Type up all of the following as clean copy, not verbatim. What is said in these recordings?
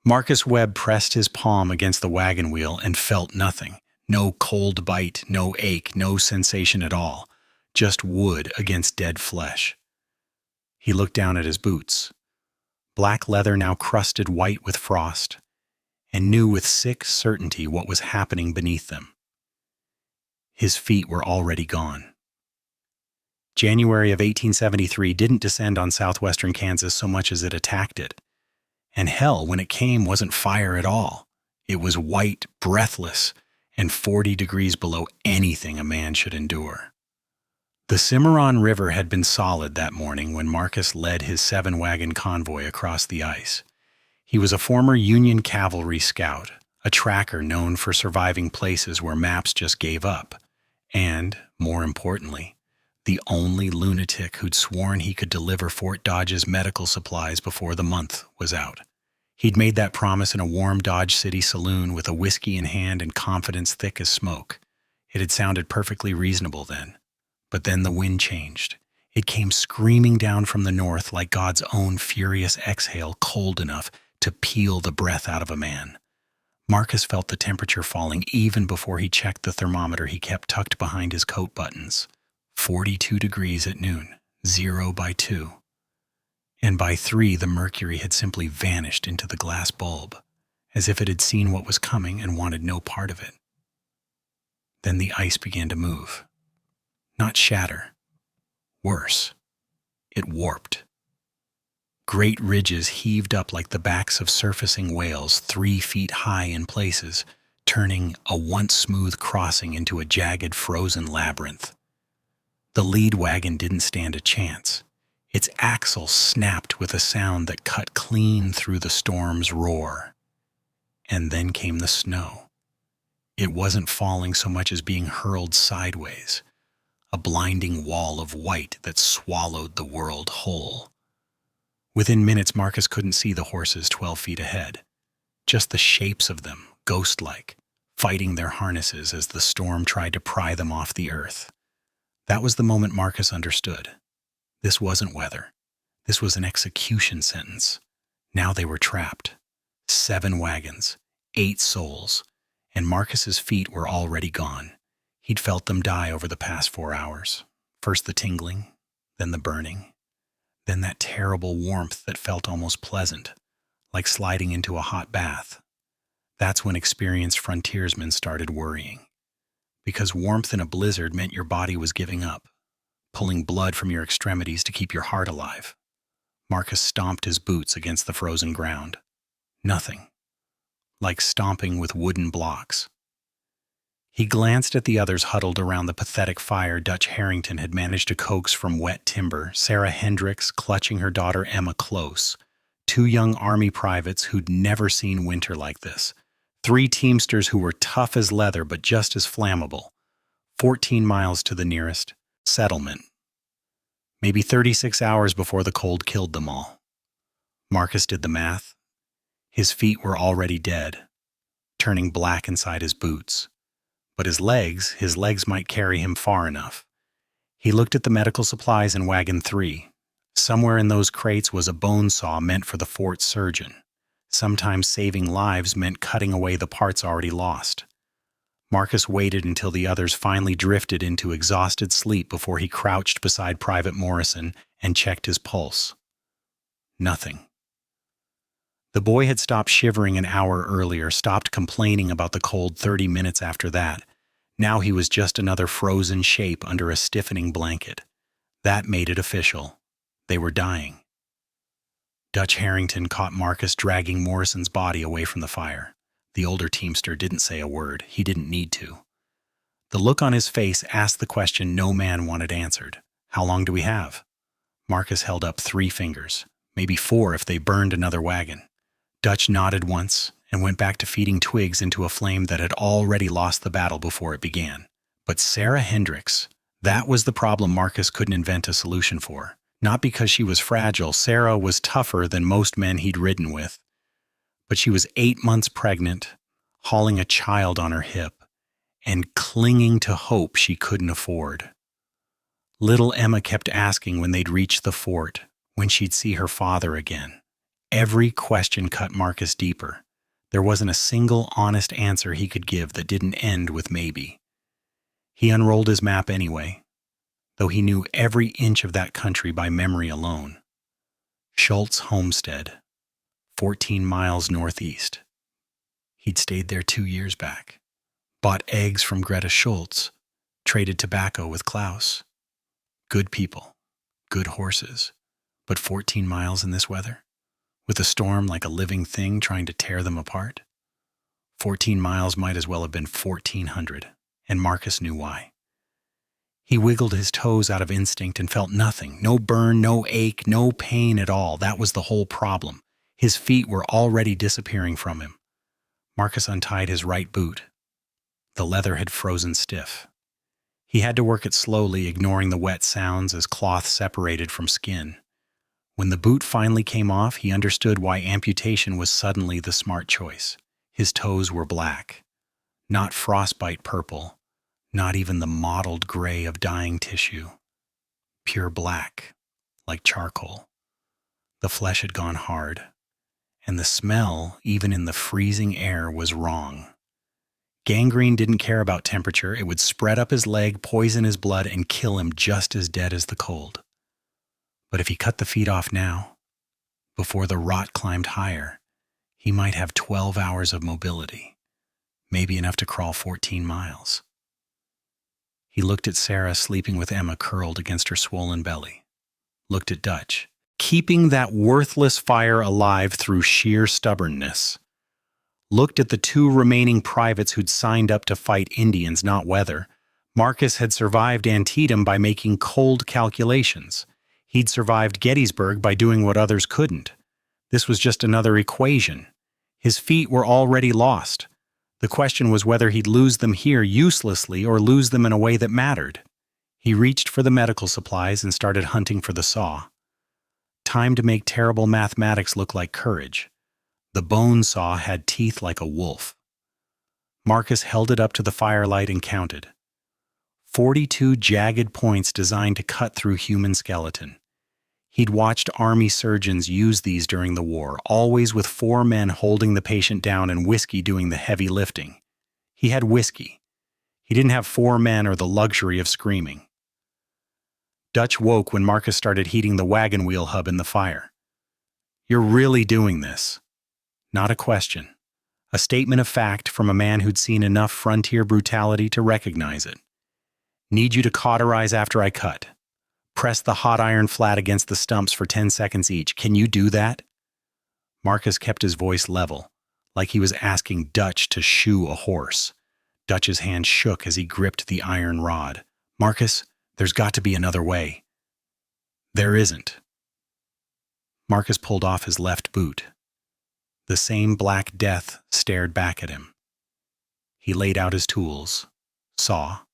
Marcus Webb pressed his palm against the wagon wheel and felt nothing. No cold bite, no ache, no sensation at all. Just wood against dead flesh. He looked down at his boots. Black leather now crusted white with frost, and knew with sick certainty what was happening beneath them. His feet were already gone. January of 1873 didn't descend on southwestern Kansas so much as it attacked it. And hell, when it came, wasn't fire at all. It was white, breathless, and 40 degrees below anything a man should endure. The Cimarron River had been solid that morning when Marcus led his 7-wagon convoy across the ice. He was a former Union cavalry scout, a tracker known for surviving places where maps just gave up, and, more importantly, the only lunatic who'd sworn he could deliver Fort Dodge's medical supplies before the month was out. He'd made that promise in a warm Dodge City saloon with a whiskey in hand and confidence thick as smoke. It had sounded perfectly reasonable then. But then the wind changed. It came screaming down from the north like God's own furious exhale, cold enough to peel the breath out of a man. Marcus felt the temperature falling even before he checked the thermometer he kept tucked behind his coat buttons. 42 degrees at noon, 0 by 2. And by 3 the mercury had simply vanished into the glass bulb, as if it had seen what was coming and wanted no part of it. Then the ice began to move. Not shatter. Worse. It warped. Great ridges heaved up like the backs of surfacing whales 3 feet high in places, turning a once smooth crossing into a jagged frozen labyrinth. The lead wagon didn't stand a chance. Its axle snapped with a sound that cut clean through the storm's roar. And then came the snow. It wasn't falling so much as being hurled sideways. A blinding wall of white that swallowed the world whole. Within minutes, Marcus couldn't see the horses 12 feet ahead. Just the shapes of them, ghost-like, fighting their harnesses as the storm tried to pry them off the earth. That was the moment Marcus understood. This wasn't weather. This was an execution sentence. Now they were trapped. 7 wagons, 8 souls, and Marcus's feet were already gone. He'd felt them die over the past 4 hours. First the tingling, then the burning, then that terrible warmth that felt almost pleasant, like sliding into a hot bath. That's when experienced frontiersmen started worrying. Because warmth in a blizzard meant your body was giving up, pulling blood from your extremities to keep your heart alive. Marcus stomped his boots against the frozen ground. Nothing. Like stomping with wooden blocks. He glanced at the others huddled around the pathetic fire Dutch Harrington had managed to coax from wet timber, Sarah Hendricks clutching her daughter Emma close, 2 young Army privates who'd never seen winter like this, 3 Teamsters who were tough as leather but just as flammable, 14 miles to the nearest settlement. Maybe 36 hours before the cold killed them all. Marcus did the math. His feet were already dead, turning black inside his boots. But his legs might carry him far enough. He looked at the medical supplies in Wagon 3. Somewhere in those crates was a bone saw meant for the fort surgeon. Sometimes saving lives meant cutting away the parts already lost. Marcus waited until the others finally drifted into exhausted sleep before he crouched beside Private Morrison and checked his pulse. Nothing. The boy had stopped shivering an hour earlier, stopped complaining about the cold 30 minutes after that. Now he was just another frozen shape under a stiffening blanket. That made it official. They were dying. Dutch Harrington caught Marcus dragging Morrison's body away from the fire. The older Teamster didn't say a word. He didn't need to. The look on his face asked the question no man wanted answered. How long do we have? Marcus held up 3 fingers, maybe 4 if they burned another wagon. Dutch nodded once and went back to feeding twigs into a flame that had already lost the battle before it began. But Sarah Hendricks, that was the problem Marcus couldn't invent a solution for. Not because she was fragile. Sarah was tougher than most men he'd ridden with. But she was 8 months pregnant, hauling a child on her hip, and clinging to hope she couldn't afford. Little Emma kept asking when they'd reach the fort, when she'd see her father again. Every question cut Marcus deeper. There wasn't a single honest answer he could give that didn't end with maybe. He unrolled his map anyway, though he knew every inch of that country by memory alone. Schultz Homestead, 14 miles northeast. He'd stayed there 2 years back. Bought eggs from Greta Schultz. Traded tobacco with Klaus. Good people. Good horses. But 14 miles in this weather? With a storm like a living thing trying to tear them apart? 14 miles might as well have been 1,400, and Marcus knew why. He wiggled his toes out of instinct and felt nothing. No burn, no ache, no pain at all. That was the whole problem. His feet were already disappearing from him. Marcus untied his right boot. The leather had frozen stiff. He had to work it slowly, ignoring the wet sounds as cloth separated from skin. When the boot finally came off, he understood why amputation was suddenly the smart choice. His toes were black. Not frostbite purple. Not even the mottled gray of dying tissue. Pure black, like charcoal. The flesh had gone hard, and the smell, even in the freezing air, was wrong. Gangrene didn't care about temperature. It would spread up his leg, poison his blood, and kill him just as dead as the cold. But if he cut the feet off now, before the rot climbed higher, he might have 12 hours of mobility, maybe enough to crawl 14 miles. He looked at Sarah sleeping with Emma curled against her swollen belly. Looked at Dutch, keeping that worthless fire alive through sheer stubbornness. Looked at the 2 remaining privates who'd signed up to fight Indians, not weather. Marcus had survived Antietam by making cold calculations. He'd survived Gettysburg by doing what others couldn't. This was just another equation. His feet were already lost. The question was whether he'd lose them here uselessly or lose them in a way that mattered. He reached for the medical supplies and started hunting for the saw. Time to make terrible mathematics look like courage. The bone saw had teeth like a wolf. Marcus held it up to the firelight and counted. 42 jagged points designed to cut through human skeleton. He'd watched army surgeons use these during the war, always with 4 men holding the patient down and whiskey doing the heavy lifting. He had whiskey. He didn't have 4 men or the luxury of screaming. Dutch woke when Marcus started heating the wagon wheel hub in the fire. "You're really doing this?" Not a question. A statement of fact from a man who'd seen enough frontier brutality to recognize it. "Need you to cauterize after I cut. Press the hot iron flat against the stumps for 10 seconds each. Can you do that?" Marcus kept his voice level, like he was asking Dutch to shoe a horse. Dutch's hand shook as he gripped the iron rod. "Marcus, there's got to be another way." "There isn't." Marcus pulled off his left boot. The same black death stared back at him. He laid out his tools: saw,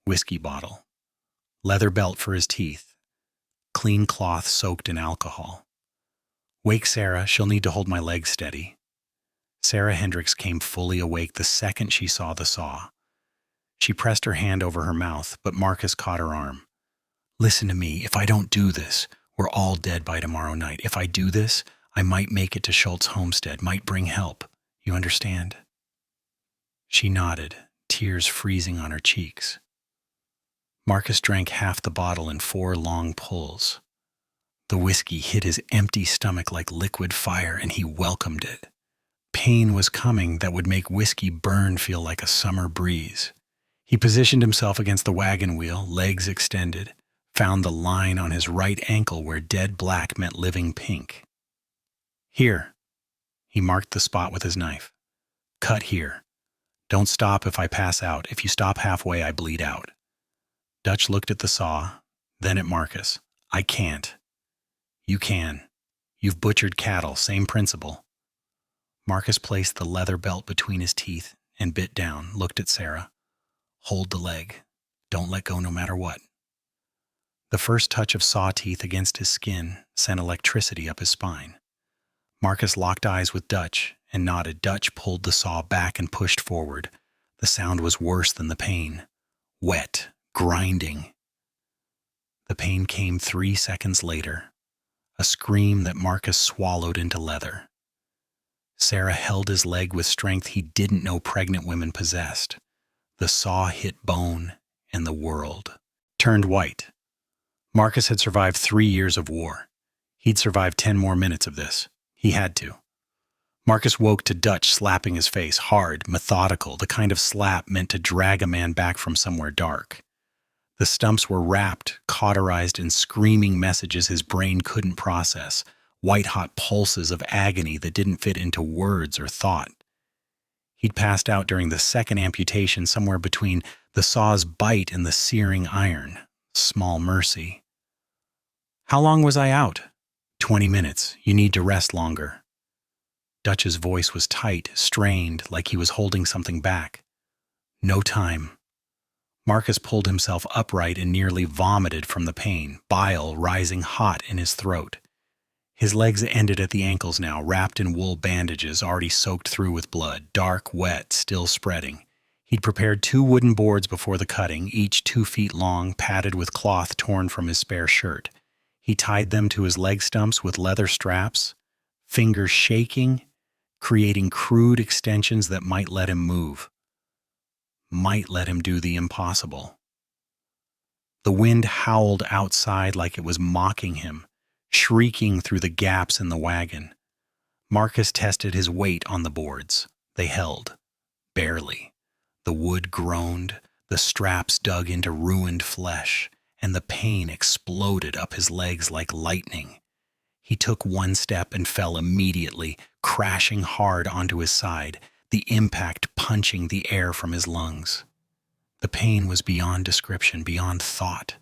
whiskey bottle, leather belt for his teeth, clean cloth soaked in alcohol. "Wake Sarah, she'll need to hold my legs steady." Sarah Hendricks came fully awake the second she saw the saw. She pressed her hand over her mouth, but Marcus caught her arm. "Listen to me, if I don't do this, we're all dead by tomorrow night. If I do this, I might make it to Schultz Homestead, might bring help. You understand?" She nodded, tears freezing on her cheeks. Marcus drank half the bottle in 4 long pulls. The whiskey hit his empty stomach like liquid fire, and he welcomed it. Pain was coming that would make whiskey burn feel like a summer breeze. He positioned himself against the wagon wheel, legs extended, found the line on his right ankle where dead black met living pink. "Here." He marked the spot with his knife. "Cut here. Don't stop if I pass out. If you stop halfway, I bleed out." Dutch looked at the saw, then at Marcus. "I can't." "You can. You've butchered cattle, same principle." Marcus placed the leather belt between his teeth and bit down, looked at Sarah. "Hold the leg. Don't let go no matter what." The first touch of saw teeth against his skin sent electricity up his spine. Marcus locked eyes with Dutch and nodded. Dutch pulled the saw back and pushed forward. The sound was worse than the pain. Wet, grinding. The pain came 3 seconds later. a scream that Marcus swallowed into leather. Sarah held his leg with strength he didn't know pregnant women possessed. The saw hit bone, and the world turned white. Marcus had survived 3 years of war. He'd survived 10 more minutes of this. He had to. Marcus woke to Dutch slapping his face, hard, methodical, the kind of slap meant to drag a man back from somewhere dark. The stumps were wrapped, cauterized in screaming messages his brain couldn't process, white-hot pulses of agony that didn't fit into words or thought. He'd passed out during the second amputation somewhere between the saw's bite and the searing iron. Small mercy. "How long was I out?" 20 minutes. You need to rest longer." Dutch's voice was tight, strained, like he was holding something back. "No time." Marcus pulled himself upright and nearly vomited from the pain, bile rising hot in his throat. His legs ended at the ankles now, wrapped in wool bandages already soaked through with blood, dark, wet, still spreading. He'd prepared 2 wooden boards before the cutting, each 2 feet long, padded with cloth torn from his spare shirt. He tied them to his leg stumps with leather straps, fingers shaking, creating crude extensions that might let him move. Might let him do the impossible. The wind howled outside like it was mocking him, shrieking through the gaps in the wagon. Marcus tested his weight on the boards. They held. Barely. The wood groaned, the straps dug into ruined flesh, and the pain exploded up his legs like lightning. He took 1 step and fell immediately, crashing hard onto his side, the impact punching the air from his lungs. The pain was beyond description, beyond thought.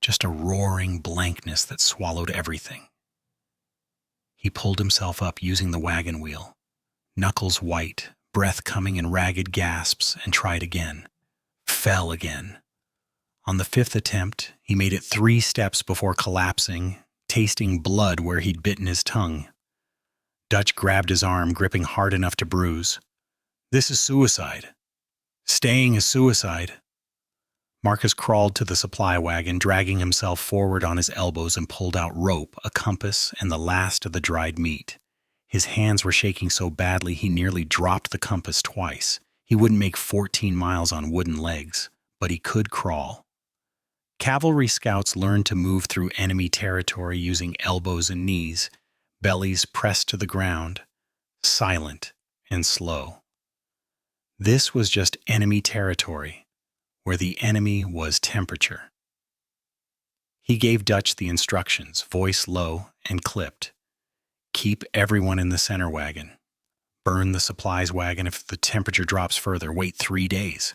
Just a roaring blankness that swallowed everything. He pulled himself up using the wagon wheel, knuckles white, breath coming in ragged gasps, and tried again. Fell again. On the 5th attempt, he made it 3 steps before collapsing, tasting blood where he'd bitten his tongue. Dutch grabbed his arm, gripping hard enough to bruise. "This is suicide. Staying is suicide." Marcus crawled to the supply wagon, dragging himself forward on his elbows, and pulled out rope, a compass, and the last of the dried meat. His hands were shaking so badly he nearly dropped the compass twice. He wouldn't make 14 miles on wooden legs, but he could crawl. Cavalry scouts learned to move through enemy territory using elbows and knees, bellies pressed to the ground, silent and slow. This was just enemy territory, where the enemy was temperature. He gave Dutch the instructions, voice low and clipped. "Keep everyone in the center wagon. Burn the supplies wagon if the temperature drops further. Wait 3 days."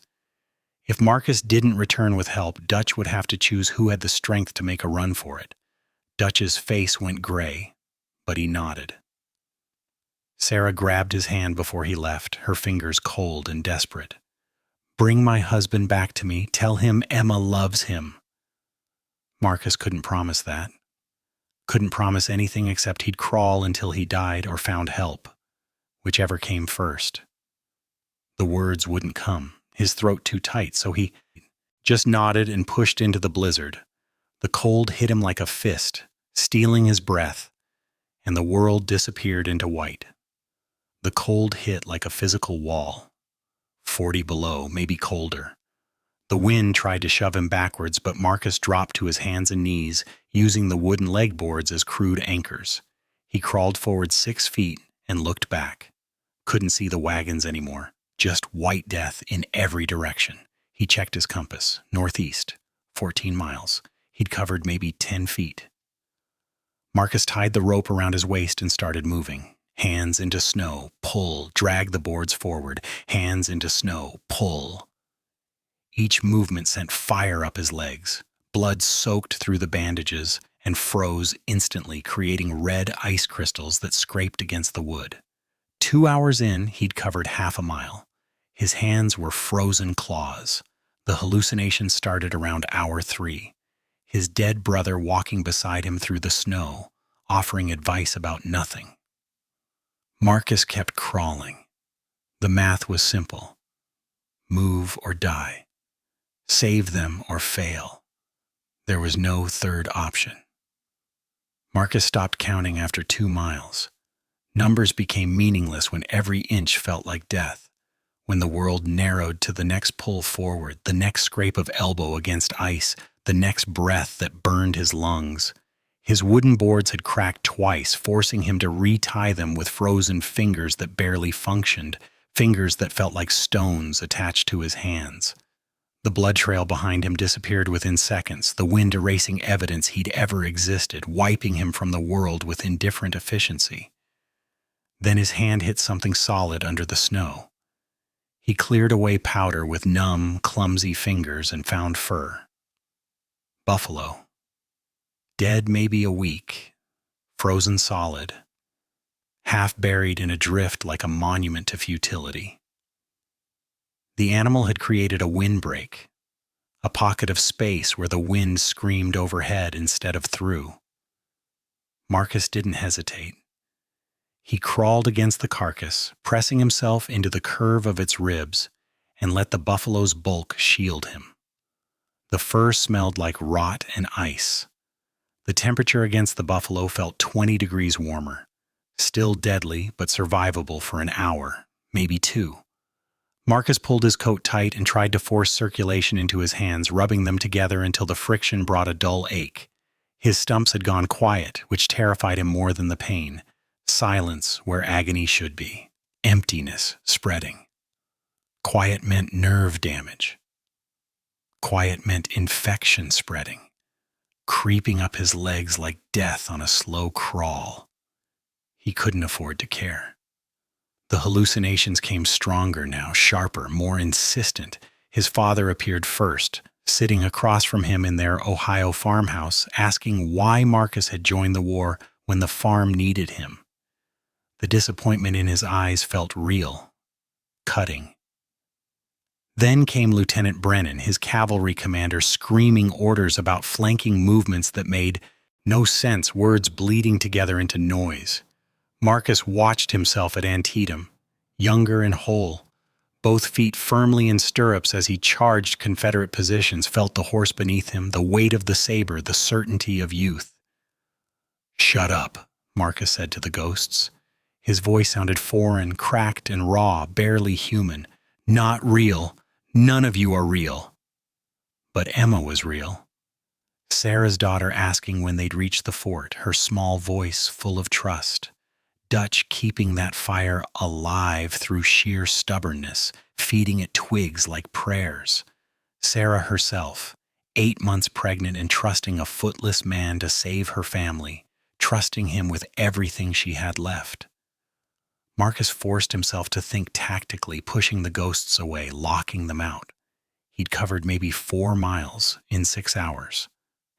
If Marcus didn't return with help, Dutch would have to choose who had the strength to make a run for it. Dutch's face went gray, but he nodded. Sarah grabbed his hand before he left, her fingers cold and desperate. "Bring my husband back to me. Tell him Emma loves him." Marcus couldn't promise that. Couldn't promise anything except he'd crawl until he died or found help, whichever came first. The words wouldn't come, his throat too tight, so he just nodded and pushed into the blizzard. The cold hit him like a fist, stealing his breath, and the world disappeared into white. The cold hit like a physical wall. 40 below, maybe colder. The wind tried to shove him backwards, but Marcus dropped to his hands and knees, using the wooden leg boards as crude anchors. He crawled forward 6 feet and looked back. Couldn't see the wagons anymore, just white death in every direction. He checked his compass, northeast, 14 miles. He'd covered maybe 10 feet. Marcus tied the rope around his waist and started moving. Hands into snow, pull, drag the boards forward. Hands into snow, pull. Each movement sent fire up his legs. Blood soaked through the bandages and froze instantly, creating red ice crystals that scraped against the wood. 2 hours in, he'd covered half a mile. His hands were frozen claws. The hallucination started around hour 3. His dead brother walking beside him through the snow, offering advice about nothing. Marcus kept crawling. The math was simple. Move or die. Save them or fail. There was no third option. Marcus stopped counting after 2 miles. Numbers became meaningless when every inch felt like death. When the world narrowed to the next pull forward, the next scrape of elbow against ice, the next breath that burned his lungs. His wooden boards had cracked twice, forcing him to retie them with frozen fingers that barely functioned, fingers that felt like stones attached to his hands. The blood trail behind him disappeared within seconds, the wind erasing evidence he'd ever existed, wiping him from the world with indifferent efficiency. Then his hand hit something solid under the snow. He cleared away powder with numb, clumsy fingers and found fur. Buffalo. Dead maybe a week, frozen solid, half buried in a drift like a monument to futility. The animal had created a windbreak, a pocket of space where the wind screamed overhead instead of through. Marcus didn't hesitate. He crawled against the carcass, pressing himself into the curve of its ribs, and let the buffalo's bulk shield him. The fur smelled like rot and ice. The temperature against the buffalo felt 20 degrees warmer, still deadly but survivable for an hour, maybe 2. Marcus pulled his coat tight and tried to force circulation into his hands, rubbing them together until the friction brought a dull ache. His stumps had gone quiet, which terrified him more than the pain. Silence where agony should be. Emptiness spreading. Quiet meant nerve damage. Quiet meant infection spreading, creeping up his legs like death on a slow crawl. He couldn't afford to care. The hallucinations came stronger now, sharper, more insistent. His father appeared first, sitting across from him in their Ohio farmhouse, asking why Marcus had joined the war when the farm needed him. The disappointment in his eyes felt real, cutting. Then came Lieutenant Brennan, his cavalry commander, screaming orders about flanking movements that made no sense, words bleeding together into noise. Marcus watched himself at Antietam, younger and whole, both feet firmly in stirrups as he charged Confederate positions, felt the horse beneath him, the weight of the saber, the certainty of youth. "Shut up," Marcus said to the ghosts. His voice sounded foreign, cracked and raw, barely human. "Not real. None of you are real." But Emma was real. Sarah's daughter asking when they'd reach the fort, her small voice full of trust. Dutch keeping that fire alive through sheer stubbornness, feeding it twigs like prayers. Sarah herself, 8 months pregnant and trusting a footless man to save her family, trusting him with everything she had left. Marcus forced himself to think tactically, pushing the ghosts away, locking them out. He'd covered maybe 4 miles in 6 hours,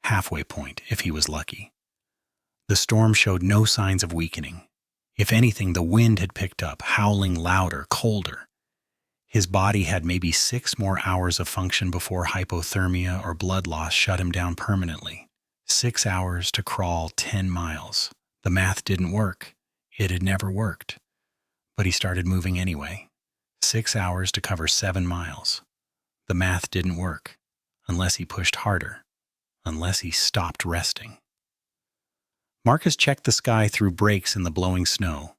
halfway point if he was lucky. The storm showed no signs of weakening. If anything, the wind had picked up, howling louder, colder. His body had maybe 6 more hours of function before hypothermia or blood loss shut him down permanently. 6 hours to crawl 10 miles. The math didn't work. It had never worked. But he started moving anyway. 6 hours to cover 7 miles. The math didn't work, unless he pushed harder, unless he stopped resting. Marcus checked the sky through breaks in the blowing snow.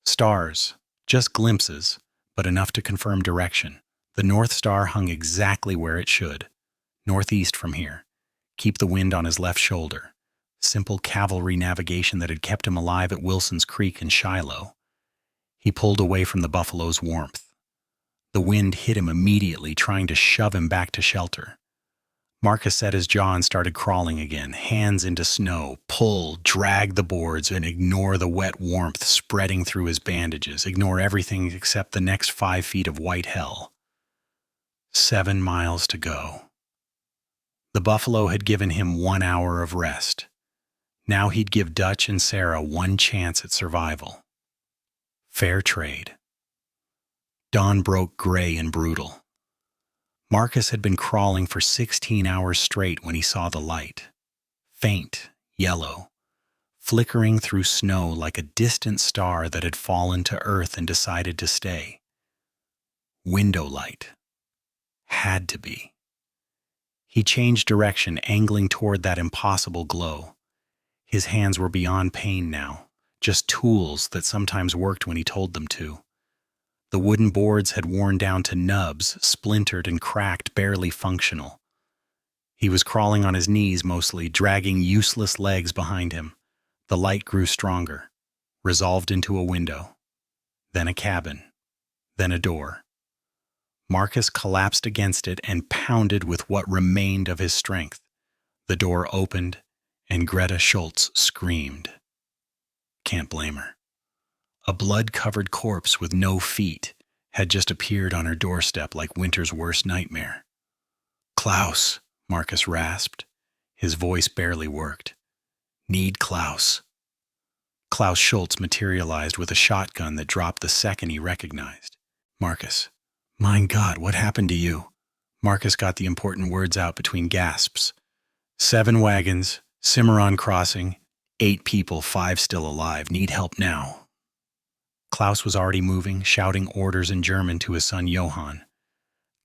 Stars, just glimpses, but enough to confirm direction. The North Star hung exactly where it should. Northeast from here. Keep the wind on his left shoulder. Simple cavalry navigation that had kept him alive at Wilson's Creek and Shiloh. He pulled away from the buffalo's warmth. The wind hit him immediately, trying to shove him back to shelter. Marcus set his jaw and started crawling again, hands into snow, pull, drag the boards, and ignore the wet warmth spreading through his bandages, ignore everything except the next 5 feet of white hell. 7 miles to go. The buffalo had given him 1 hour of rest. Now he'd give Dutch and Sarah one chance at survival. Fair trade. Dawn broke gray and brutal. Marcus had been crawling for 16 hours straight when he saw the light. Faint, yellow, flickering through snow like a distant star that had fallen to earth and decided to stay. Window light. Had to be. He changed direction, angling toward that impossible glow. His hands were beyond pain now, just tools that sometimes worked when he told them to. The wooden boards had worn down to nubs, splintered and cracked, barely functional. He was crawling on his knees mostly, dragging useless legs behind him. The light grew stronger, resolved into a window, then a cabin, then a door. Marcus collapsed against it and pounded with what remained of his strength. The door opened, and Greta Schultz screamed. Can't blame her. A blood-covered corpse with no feet had just appeared on her doorstep like winter's worst nightmare. "Klaus," Marcus rasped. His voice barely worked. "Need Klaus." Klaus Schultz materialized with a shotgun that dropped the second he recognized. "Marcus. My God, what happened to you?" Marcus got the important words out between gasps. 7 wagons, Cimarron Crossing, 8 people, 5 still alive. Need help now." Klaus was already moving, shouting orders in German to his son Johann.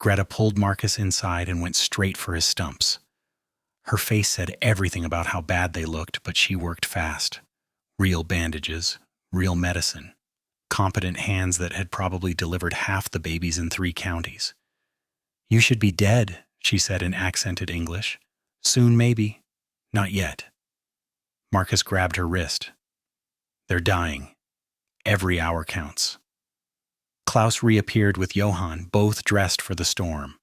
Greta pulled Marcus inside and went straight for his stumps. Her face said everything about how bad they looked, but she worked fast. Real bandages, real medicine, competent hands that had probably delivered half the babies in 3 counties. "You should be dead," she said in accented English. "Soon, maybe. Not yet." Marcus grabbed her wrist. "They're dying. Every hour counts." Klaus reappeared with Johann, both dressed for the storm.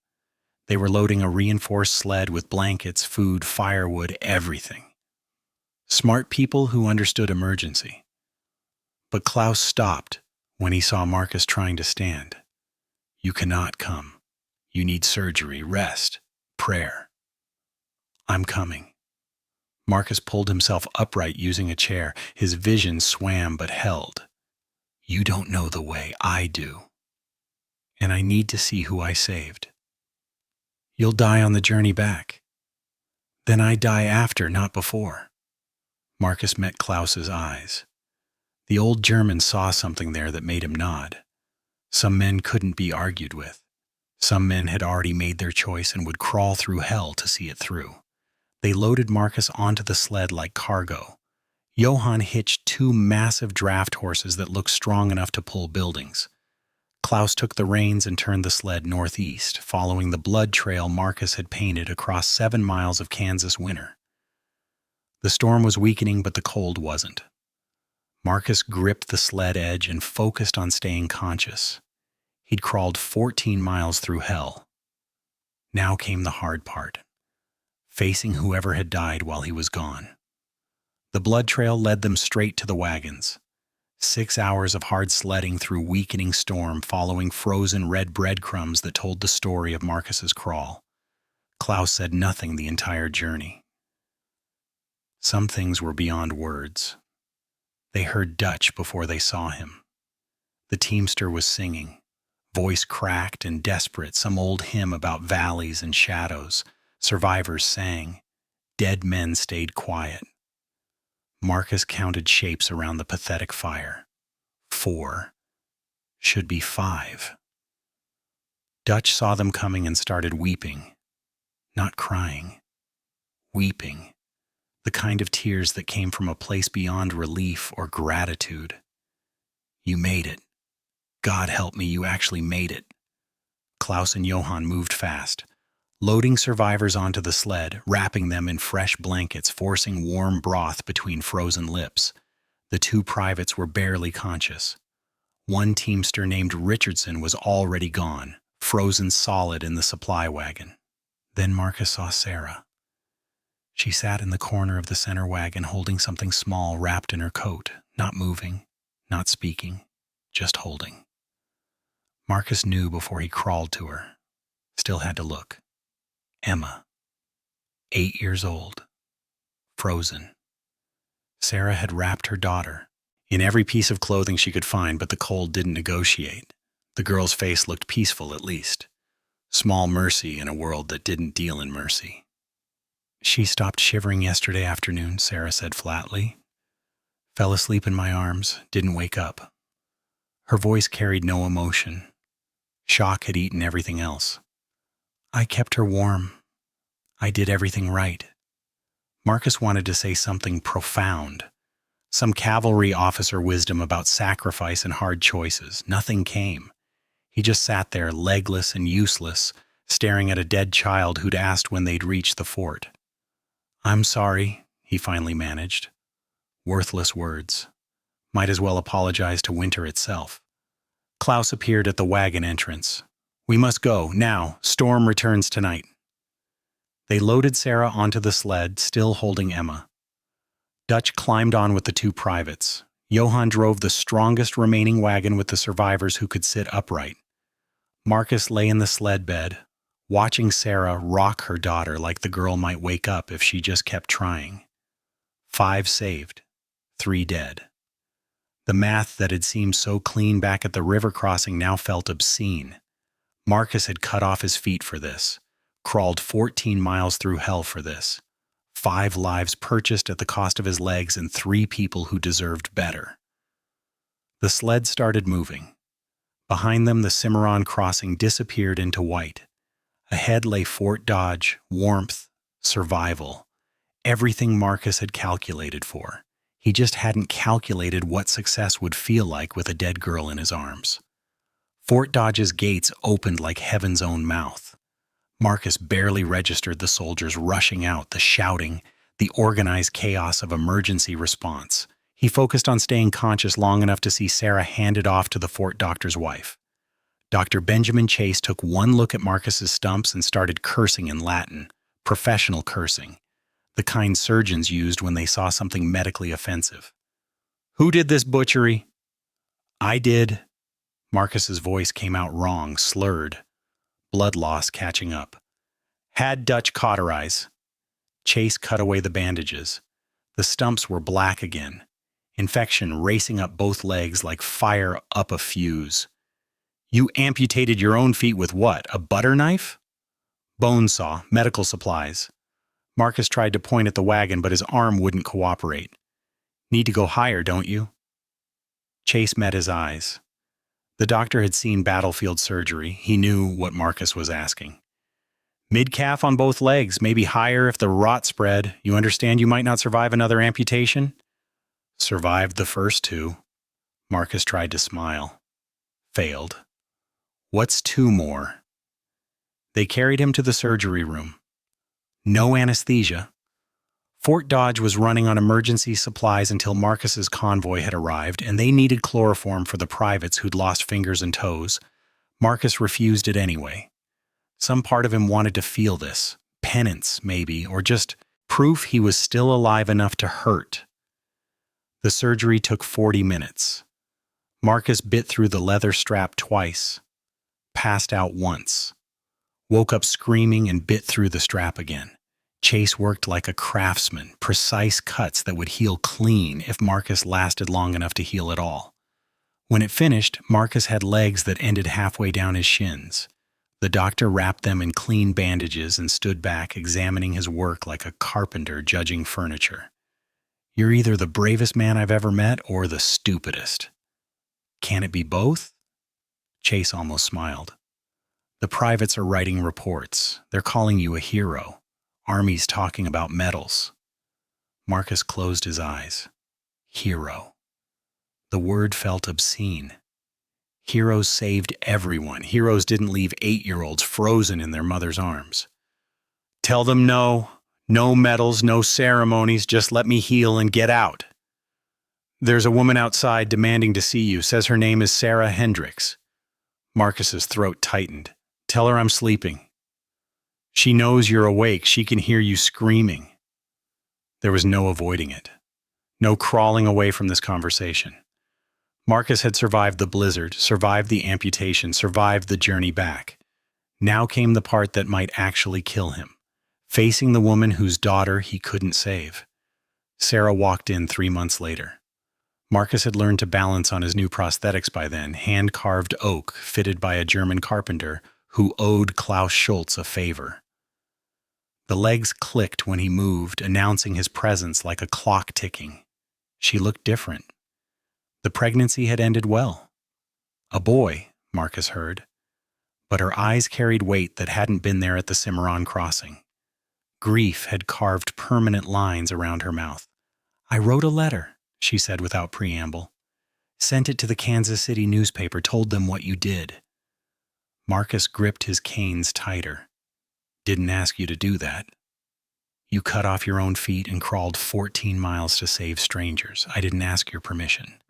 They were loading a reinforced sled with blankets, food, firewood, everything. Smart people who understood emergency. But Klaus stopped when he saw Marcus trying to stand. "You cannot come. You need surgery, rest, prayer." "I'm coming." Marcus pulled himself upright using a chair. His vision swam but held. "You don't know the way. I do. And I need to see who I saved." "You'll die on the journey back." "Then I die after, not before." Marcus met Klaus's eyes. The old German saw something there that made him nod. Some men couldn't be argued with. Some men had already made their choice and would crawl through hell to see it through. They loaded Marcus onto the sled like cargo. Johann hitched 2 massive draft horses that looked strong enough to pull buildings. Klaus took the reins and turned the sled northeast, following the blood trail Marcus had painted across 7 miles of Kansas winter. The storm was weakening, but the cold wasn't. Marcus gripped the sled edge and focused on staying conscious. He'd crawled 14 miles through hell. Now came the hard part, facing whoever had died while he was gone. The blood trail led them straight to the wagons. 6 hours of hard sledding through weakening storm, following frozen red breadcrumbs that told the story of Marcus's crawl. Klaus said nothing the entire journey. Some things were beyond words. They heard Dutch before they saw him. The teamster was singing, voice cracked and desperate, some old hymn about valleys and shadows. Survivors sang. Dead men stayed quiet. Marcus counted shapes around the pathetic fire. 4. Should be 5. Dutch saw them coming and started weeping. Not crying. Weeping. The kind of tears that came from a place beyond relief or gratitude. "You made it. God help me, you actually made it." Klaus and Johann moved fast, loading survivors onto the sled, wrapping them in fresh blankets, forcing warm broth between frozen lips. The 2 privates were barely conscious. One teamster named Richardson was already gone, frozen solid in the supply wagon. Then Marcus saw Sarah. She sat in the corner of the center wagon holding something small wrapped in her coat, not moving, not speaking, just holding. Marcus knew before he crawled to her. Still had to look. Emma. 8 years old. Frozen. Sarah had wrapped her daughter in every piece of clothing she could find, but the cold didn't negotiate. The girl's face looked peaceful at least. Small mercy in a world that didn't deal in mercy. "She stopped shivering yesterday afternoon," Sarah said flatly. "Fell asleep in my arms, didn't wake up." Her voice carried no emotion. Shock had eaten everything else. "I kept her warm. I did everything right." Marcus wanted to say something profound, some cavalry officer wisdom about sacrifice and hard choices. Nothing came. He just sat there, legless and useless, staring at a dead child who'd asked when they'd reach the fort. "I'm sorry," he finally managed. Worthless words. Might as well apologize to winter itself. Klaus appeared at the wagon entrance. "We must go, now. Storm returns tonight." They loaded Sarah onto the sled, still holding Emma. Dutch climbed on with the two privates. Johann drove the strongest remaining wagon with the survivors who could sit upright. Marcus lay in the sled bed, watching Sarah rock her daughter like the girl might wake up if she just kept trying. 5 saved, 3 dead. The math that had seemed so clean back at the river crossing now felt obscene. Marcus had cut off his feet for this, crawled 14 miles through hell for this. 5 lives purchased at the cost of his legs and 3 people who deserved better. The sled started moving. Behind them, the Cimarron crossing disappeared into white. Ahead lay Fort Dodge, warmth, survival, everything Marcus had calculated for. He just hadn't calculated what success would feel like with a dead girl in his arms. Fort Dodge's gates opened like heaven's own mouth. Marcus barely registered the soldiers rushing out, the shouting, the organized chaos of emergency response. He focused on staying conscious long enough to see Sarah handed off to the fort doctor's wife. Dr. Benjamin Chase took one look at Marcus's stumps and started cursing in Latin, professional cursing, the kind surgeons used when they saw something medically offensive. "Who did this butchery?" "I did." Marcus's voice came out wrong, slurred, blood loss catching up. "Had Dutch cauterize." Chase cut away the bandages. The stumps were black again, infection racing up both legs like fire up a fuse. "You amputated your own feet with what, a butter knife?" "Bone saw, medical supplies." Marcus tried to point at the wagon, but his arm wouldn't cooperate. "Need to go higher, don't you?" Chase met his eyes. The doctor had seen battlefield surgery. He knew what Marcus was asking. "Mid-calf on both legs, maybe higher if the rot spread. You understand you might not survive another amputation?" "Survived the first 2. Marcus tried to smile. Failed. "What's 2 more?" They carried him to the surgery room. No anesthesia. Fort Dodge was running on emergency supplies until Marcus's convoy had arrived, and they needed chloroform for the privates who'd lost fingers and toes. Marcus refused it anyway. Some part of him wanted to feel this, penance maybe, or just proof he was still alive enough to hurt. The surgery took 40 minutes. Marcus bit through the leather strap twice, passed out once, woke up screaming and bit through the strap again. Chase worked like a craftsman, precise cuts that would heal clean if Marcus lasted long enough to heal at all. When it finished, Marcus had legs that ended halfway down his shins. The doctor wrapped them in clean bandages and stood back, examining his work like a carpenter judging furniture. "You're either the bravest man I've ever met or the stupidest." "Can it be both?" Chase almost smiled. "The privates are writing reports. They're calling you a hero. Armies talking about medals." Marcus closed his eyes. Hero. The word felt obscene. Heroes saved everyone. Heroes didn't leave 8-year-olds frozen in their mother's arms. "Tell them no. No medals, no ceremonies. Just let me heal and get out." "There's a woman outside demanding to see you. Says her name is Sarah Hendricks." Marcus's throat tightened. "Tell her I'm sleeping." "She knows you're awake. She can hear you screaming." There was no avoiding it. No crawling away from this conversation. Marcus had survived the blizzard, survived the amputation, survived the journey back. Now came the part that might actually kill him, facing the woman whose daughter he couldn't save. Sarah walked in 3 months later. Marcus had learned to balance on his new prosthetics by then, hand-carved oak fitted by a German carpenter who owed Klaus Schultz a favor. The legs clicked when he moved, announcing his presence like a clock ticking. She looked different. The pregnancy had ended well. A boy, Marcus heard. But her eyes carried weight that hadn't been there at the Cimarron crossing. Grief had carved permanent lines around her mouth. "I wrote a letter," she said without preamble. "Sent it to the Kansas City newspaper, told them what you did." Marcus gripped his canes tighter. "Didn't ask you to do that. You cut off your own feet and crawled 14 miles to save strangers. I didn't ask your permission."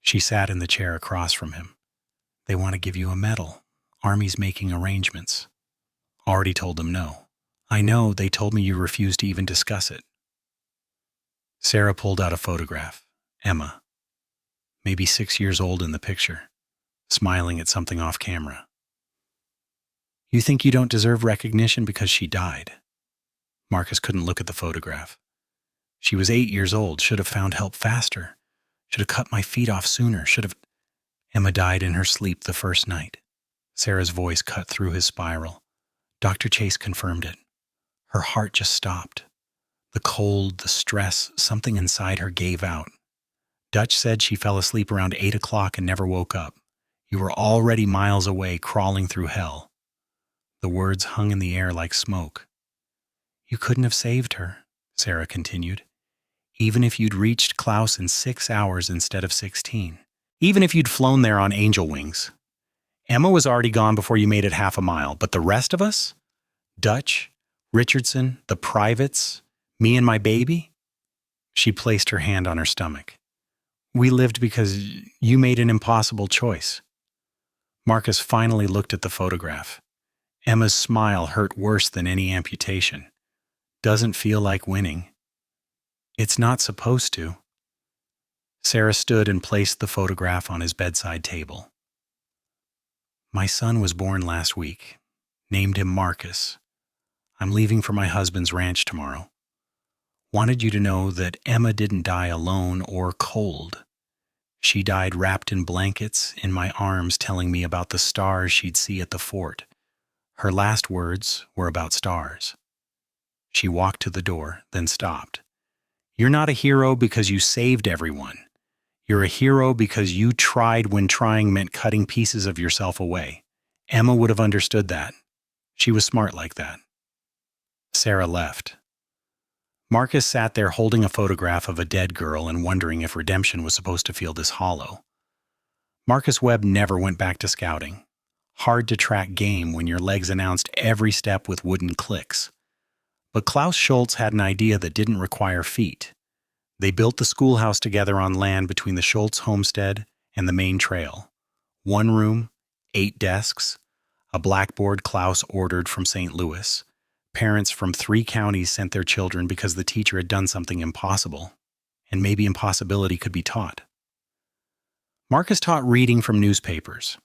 She sat in the chair across from him. "They want to give you a medal. Army's making arrangements." "Already told them no." "I know, they told me you refused to even discuss it." Sarah pulled out a photograph. Emma, maybe 6 years old in the picture, smiling at something off camera. "You think you don't deserve recognition because she died?" Marcus couldn't look at the photograph. "She was 8 years old, should have found help faster. Should have cut my feet off sooner, should have—" "Emma died in her sleep the first night." Sarah's voice cut through his spiral. "Dr. Chase confirmed it. Her heart just stopped. The cold, the stress, something inside her gave out. Dutch said she fell asleep around 8 o'clock and never woke up. You were already miles away, crawling through hell." The words hung in the air like smoke. "You couldn't have saved her," Sarah continued. "Even if you'd reached Klaus in 6 hours instead of 16. Even if you'd flown there on angel wings. Emma was already gone before you made it half a mile, but the rest of us? Dutch, Richardson, the privates, me and my baby?" She placed her hand on her stomach. "We lived because you made an impossible choice." Marcus finally looked at the photograph. Emma's smile hurt worse than any amputation. "Doesn't feel like winning." "It's not supposed to." Sarah stood and placed the photograph on his bedside table. "My son was born last week. Named him Marcus. I'm leaving for my husband's ranch tomorrow. Wanted you to know that Emma didn't die alone or cold. She died wrapped in blankets in my arms, telling me about the stars she'd see at the fort. Her last words were about stars." She walked to the door, then stopped. "You're not a hero because you saved everyone. You're a hero because you tried when trying meant cutting pieces of yourself away. Emma would have understood that. She was smart like that." Sarah left. Marcus sat there holding a photograph of a dead girl and wondering if redemption was supposed to feel this hollow. Marcus Webb never went back to scouting. Hard to track game when your legs announced every step with wooden clicks. But Klaus Schultz had an idea that didn't require feet. They built the schoolhouse together on land between the Schultz homestead and the main trail. 1 room, 8 desks, a blackboard Klaus ordered from St. Louis. Parents from 3 counties sent their children because the teacher had done something impossible, and maybe impossibility could be taught. Marcus taught reading from newspapers,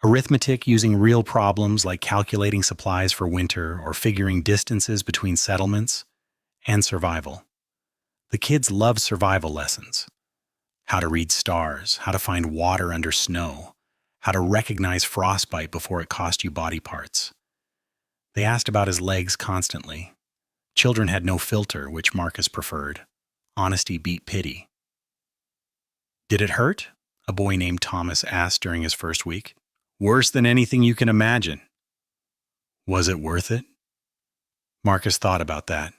arithmetic using real problems like calculating supplies for winter or figuring distances between settlements, and survival. The kids loved survival lessons. How to read stars, how to find water under snow, how to recognize frostbite before it cost you body parts. They asked about his legs constantly. Children had no filter, which Marcus preferred. Honesty beat pity. "Did it hurt?" a boy named Thomas asked during his first week. "Worse than anything you can imagine." "Was it worth it?" Marcus thought about that.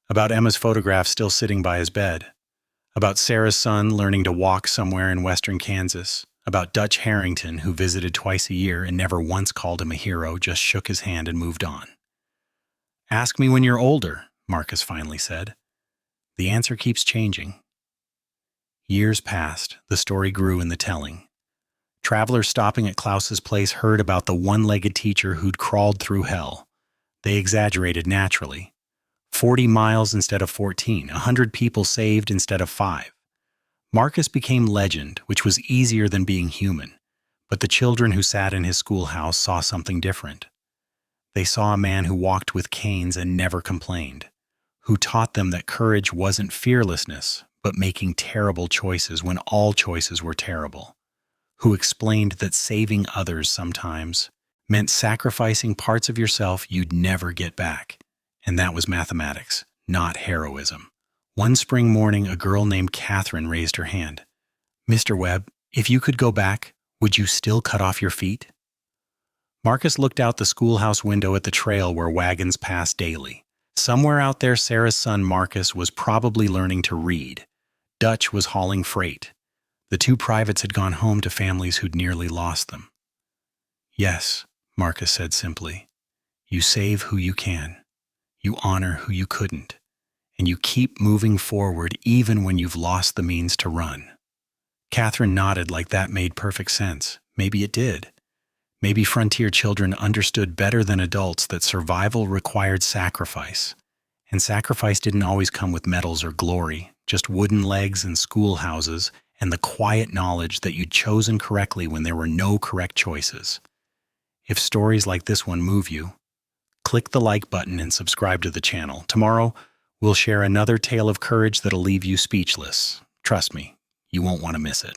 About Emma's photograph still sitting by his bed. About Sarah's son learning to walk somewhere in western Kansas. About Dutch Harrington, who visited twice a year and never once called him a hero, just shook his hand and moved on. "Ask me when you're older," Marcus finally said. "The answer keeps changing." Years passed. The story grew in the telling. Travelers stopping at Klaus's place heard about the one-legged teacher who'd crawled through hell. They exaggerated naturally. 40 miles instead of 14, 100 people saved instead of 5. Marcus became legend, which was easier than being human. But the children who sat in his schoolhouse saw something different. They saw a man who walked with canes and never complained, who taught them that courage wasn't fearlessness, but making terrible choices when all choices were terrible, who explained that saving others sometimes meant sacrificing parts of yourself you'd never get back. And that was mathematics, not heroism. One spring morning, a girl named Catherine raised her hand. "Mr. Webb, if you could go back, would you still cut off your feet?" Marcus looked out the schoolhouse window at the trail where wagons passed daily. Somewhere out there, Sarah's son Marcus was probably learning to read. Dutch was hauling freight. The two privates had gone home to families who'd nearly lost them. Yes, Marcus said simply. You save who you can. You honor who you couldn't. And you keep moving forward even when you've lost the means to run. Catherine nodded like that made perfect sense. Maybe it did. Maybe frontier children understood better than adults that survival required sacrifice. And sacrifice didn't always come with medals or glory, just wooden legs and schoolhouses and the quiet knowledge that you'd chosen correctly when there were no correct choices. If stories like this one move you, click the like button and subscribe to the channel. Tomorrow, we'll share another tale of courage that'll leave you speechless. Trust me, you won't want to miss it.